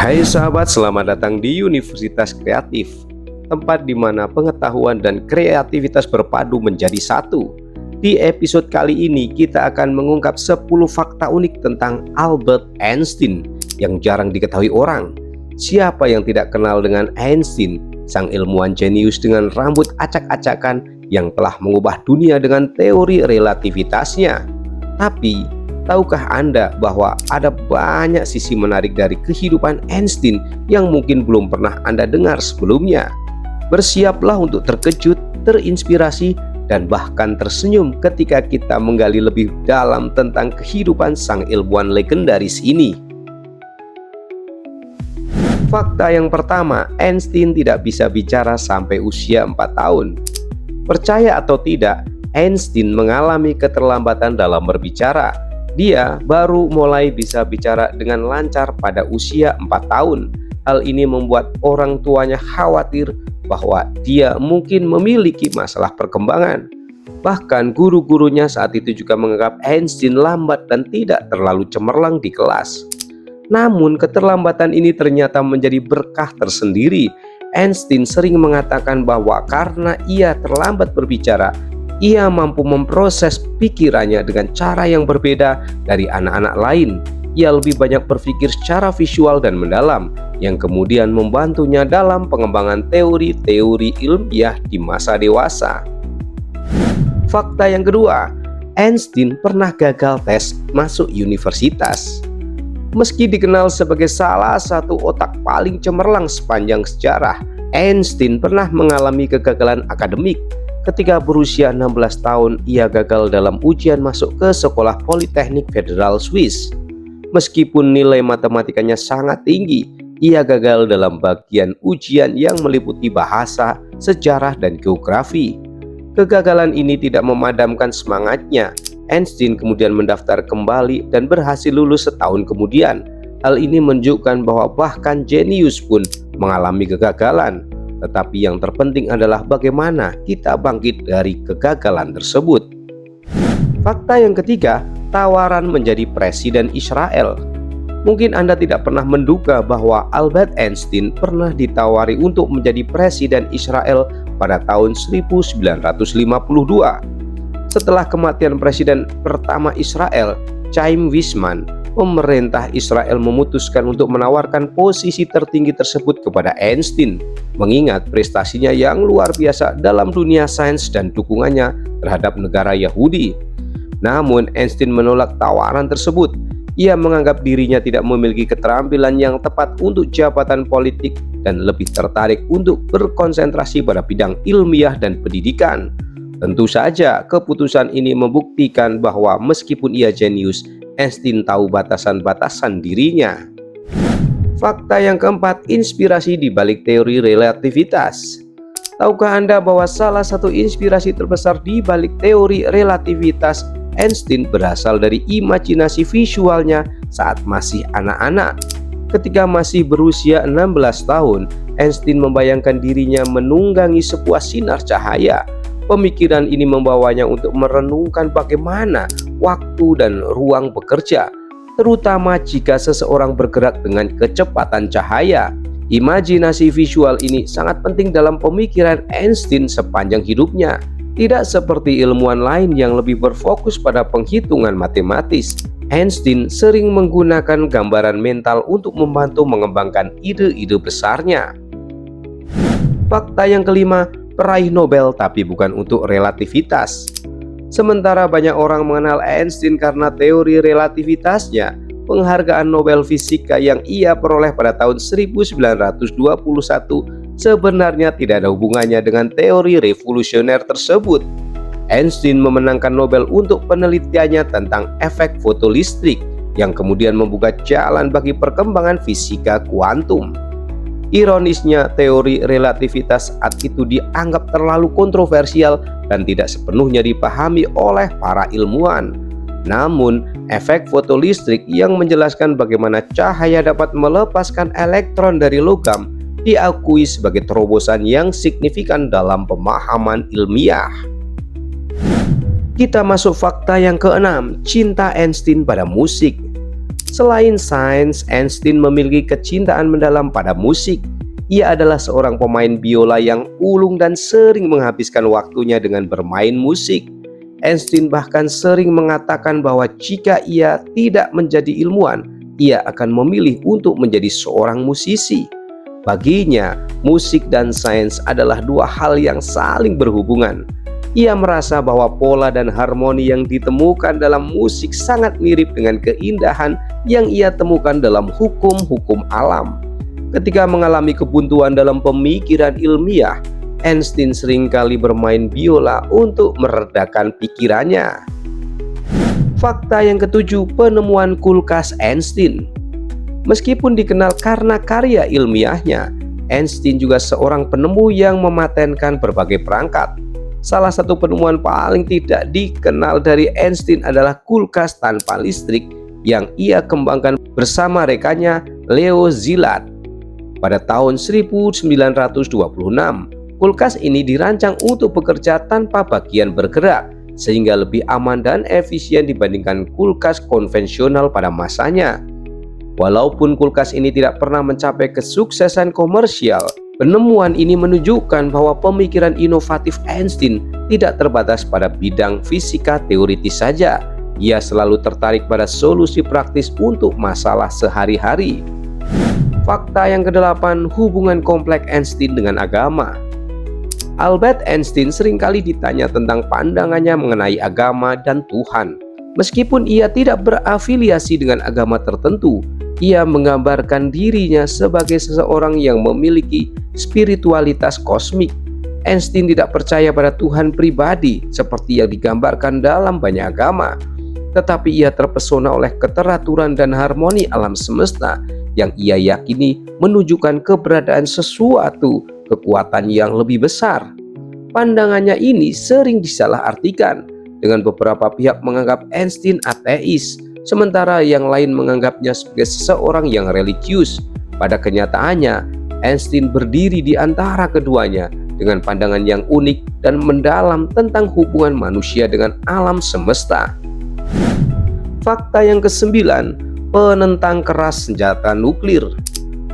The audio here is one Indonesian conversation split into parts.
Hai sahabat, selamat datang di Universitas Kreatif, tempat di mana pengetahuan dan kreativitas berpadu menjadi satu. Di episode kali ini kita akan mengungkap 10 fakta unik tentang Albert Einstein yang jarang diketahui orang. Siapa yang tidak kenal dengan Einstein, sang ilmuwan jenius dengan rambut acak-acakan yang telah mengubah dunia dengan teori relativitasnya. Tapi tahukah Anda bahwa ada banyak sisi menarik dari kehidupan Einstein yang mungkin belum pernah Anda dengar sebelumnya? Bersiaplah untuk terkejut, terinspirasi, dan bahkan tersenyum ketika kita menggali lebih dalam tentang kehidupan sang ilmuwan legendaris ini. Fakta yang pertama, Einstein tidak bisa bicara sampai usia 4 tahun. Percaya atau tidak, Einstein mengalami keterlambatan dalam berbicara. Dia baru mulai bisa bicara dengan lancar pada usia 4 tahun. Hal ini membuat orang tuanya khawatir bahwa dia mungkin memiliki masalah perkembangan. Bahkan guru-gurunya saat itu juga menganggap Einstein lambat dan tidak terlalu cemerlang di kelas. Namun keterlambatan ini ternyata menjadi berkah tersendiri. Einstein sering mengatakan bahwa karena ia terlambat berbicara, ia mampu memproses pikirannya dengan cara yang berbeda dari anak-anak lain. Ia lebih banyak berpikir secara visual dan mendalam, yang kemudian membantunya dalam pengembangan teori-teori ilmiah di masa dewasa. Fakta yang kedua, Einstein pernah gagal tes masuk universitas. Meski dikenal sebagai salah satu otak paling cemerlang sepanjang sejarah, Einstein pernah mengalami kegagalan akademik. Ketika berusia 16 tahun, ia gagal dalam ujian masuk ke Sekolah Politeknik Federal Swiss. Meskipun nilai matematikanya sangat tinggi, ia gagal dalam bagian ujian yang meliputi bahasa, sejarah, dan geografi. Kegagalan ini tidak memadamkan semangatnya. Einstein kemudian mendaftar kembali dan berhasil lulus setahun kemudian. Hal ini menunjukkan bahwa bahkan jenius pun mengalami kegagalan. Tetapi yang terpenting adalah bagaimana kita bangkit dari kegagalan tersebut. Fakta yang ketiga, tawaran menjadi presiden Israel. Mungkin Anda tidak pernah menduga bahwa Albert Einstein pernah ditawari untuk menjadi presiden Israel pada tahun 1952. Setelah kematian presiden pertama Israel, Chaim Weizmann, pemerintah Israel memutuskan untuk menawarkan posisi tertinggi tersebut kepada Einstein, mengingat prestasinya yang luar biasa dalam dunia sains dan dukungannya terhadap negara Yahudi. Namun Einstein menolak tawaran tersebut. Ia menganggap dirinya tidak memiliki keterampilan yang tepat untuk jabatan politik dan lebih tertarik untuk berkonsentrasi pada bidang ilmiah dan pendidikan. Tentu saja keputusan ini membuktikan bahwa meskipun ia jenius, Einstein tahu batasan-batasan dirinya. Fakta yang keempat, inspirasi di balik teori relativitas. Tahukah Anda bahwa salah satu inspirasi terbesar di balik teori relativitas Einstein berasal dari imajinasi visualnya saat masih anak-anak? Ketika masih berusia 16 tahun, Einstein membayangkan dirinya menunggangi sebuah sinar cahaya. Pemikiran ini membawanya untuk merenungkan bagaimana waktu dan ruang bekerja, terutama jika seseorang bergerak dengan kecepatan cahaya. Imajinasi visual ini sangat penting dalam pemikiran Einstein sepanjang hidupnya. Tidak seperti ilmuwan lain yang lebih berfokus pada penghitungan matematis, Einstein sering menggunakan gambaran mental untuk membantu mengembangkan ide-ide besarnya. Fakta yang kelima, peraih Nobel tapi bukan untuk relativitas. Sementara banyak orang mengenal Einstein karena teori relativitasnya, penghargaan Nobel Fisika yang ia peroleh pada tahun 1921 sebenarnya tidak ada hubungannya dengan teori revolusioner tersebut. Einstein memenangkan Nobel untuk penelitiannya tentang efek fotolistrik yang kemudian membuka jalan bagi perkembangan fisika kuantum. Ironisnya, teori relativitas saat itu dianggap terlalu kontroversial dan tidak sepenuhnya dipahami oleh para ilmuwan. Namun, efek fotolistrik yang menjelaskan bagaimana cahaya dapat melepaskan elektron dari logam diakui sebagai terobosan yang signifikan dalam pemahaman ilmiah. Kita masuk fakta yang keenam, cinta Einstein pada musik. Selain sains, Einstein memiliki kecintaan mendalam pada musik. Ia adalah seorang pemain biola yang ulung dan sering menghabiskan waktunya dengan bermain musik. Einstein bahkan sering mengatakan bahwa jika ia tidak menjadi ilmuwan, ia akan memilih untuk menjadi seorang musisi. Baginya, musik dan sains adalah dua hal yang saling berhubungan. Ia merasa bahwa pola dan harmoni yang ditemukan dalam musik sangat mirip dengan keindahan yang ia temukan dalam hukum-hukum alam. Ketika mengalami kebuntuan dalam pemikiran ilmiah, Einstein seringkali bermain biola untuk meredakan pikirannya. Fakta yang ketujuh, penemuan kulkas Einstein. Meskipun dikenal karena karya ilmiahnya, Einstein juga seorang penemu yang mematenkan berbagai perangkat. Salah satu penemuan paling tidak dikenal dari Einstein adalah kulkas tanpa listrik yang ia kembangkan bersama rekannya Leo Szilard. Pada tahun 1926, kulkas ini dirancang untuk bekerja tanpa bagian bergerak, sehingga lebih aman dan efisien dibandingkan kulkas konvensional pada masanya. Walaupun kulkas ini tidak pernah mencapai kesuksesan komersial, penemuan ini menunjukkan bahwa pemikiran inovatif Einstein tidak terbatas pada bidang fisika teoritis saja. Ia selalu tertarik pada solusi praktis untuk masalah sehari-hari. Fakta yang kedelapan, hubungan kompleks Einstein dengan agama. Albert Einstein seringkali ditanya tentang pandangannya mengenai agama dan Tuhan. Meskipun ia tidak berafiliasi dengan agama tertentu, ia menggambarkan dirinya sebagai seseorang yang memiliki spiritualitas kosmik. Einstein tidak percaya pada Tuhan pribadi seperti yang digambarkan dalam banyak agama, tetapi ia terpesona oleh keteraturan dan harmoni alam semesta yang ia yakini menunjukkan keberadaan sesuatu kekuatan yang lebih besar. Pandangannya ini sering disalahartikan, dengan beberapa pihak menganggap Einstein ateis, sementara yang lain menganggapnya sebagai seseorang yang religius. Pada kenyataannya, Einstein berdiri di antara keduanya dengan pandangan yang unik dan mendalam tentang hubungan manusia dengan alam semesta. Fakta yang kesembilan, penentang keras senjata nuklir.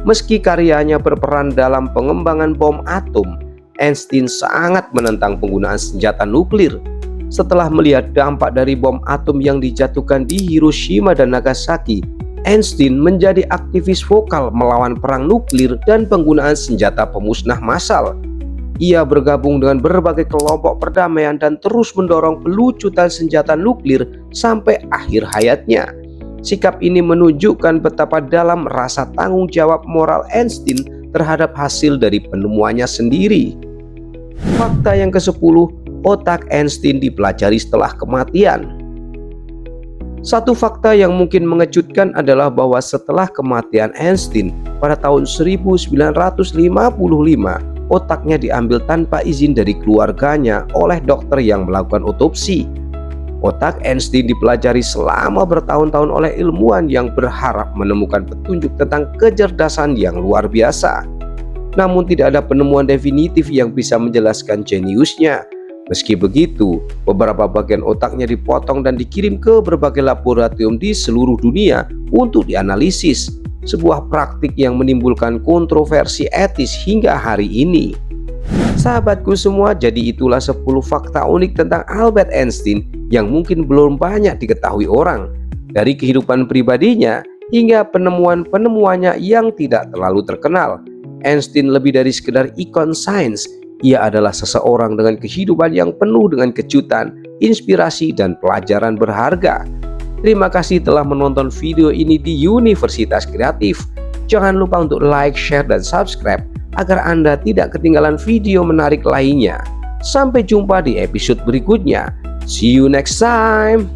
Meski karyanya berperan dalam pengembangan bom atom, Einstein sangat menentang penggunaan senjata nuklir. Setelah melihat dampak dari bom atom yang dijatuhkan di Hiroshima dan Nagasaki, Einstein menjadi aktivis vokal melawan perang nuklir dan penggunaan senjata pemusnah massal. Ia bergabung dengan berbagai kelompok perdamaian dan terus mendorong pelucutan senjata nuklir sampai akhir hayatnya. Sikap ini menunjukkan betapa dalam rasa tanggung jawab moral Einstein terhadap hasil dari penemuannya sendiri. Fakta yang ke-10, otak Einstein dipelajari setelah kematian. Satu fakta yang mungkin mengejutkan adalah bahwa setelah kematian Einstein pada tahun 1955, otaknya diambil tanpa izin dari keluarganya oleh dokter yang melakukan otopsi. Otak Einstein dipelajari selama bertahun-tahun oleh ilmuwan yang berharap menemukan petunjuk tentang kecerdasan yang luar biasa. Namun tidak ada penemuan definitif yang bisa menjelaskan jeniusnya. Meski begitu, beberapa bagian otaknya dipotong dan dikirim ke berbagai laboratorium di seluruh dunia untuk dianalisis. Sebuah praktik yang menimbulkan kontroversi etis hingga hari ini. Sahabatku semua, jadi itulah 10 fakta unik tentang Albert Einstein yang mungkin belum banyak diketahui orang. Dari kehidupan pribadinya hingga penemuan-penemuannya yang tidak terlalu terkenal, Einstein lebih dari sekedar ikon sains. Ia adalah seseorang dengan kehidupan yang penuh dengan kejutan, inspirasi, dan pelajaran berharga. Terima kasih telah menonton video ini di Universitas Kreatif. Jangan lupa untuk like, share, dan subscribe agar Anda tidak ketinggalan video menarik lainnya. Sampai jumpa di episode berikutnya. See you next time.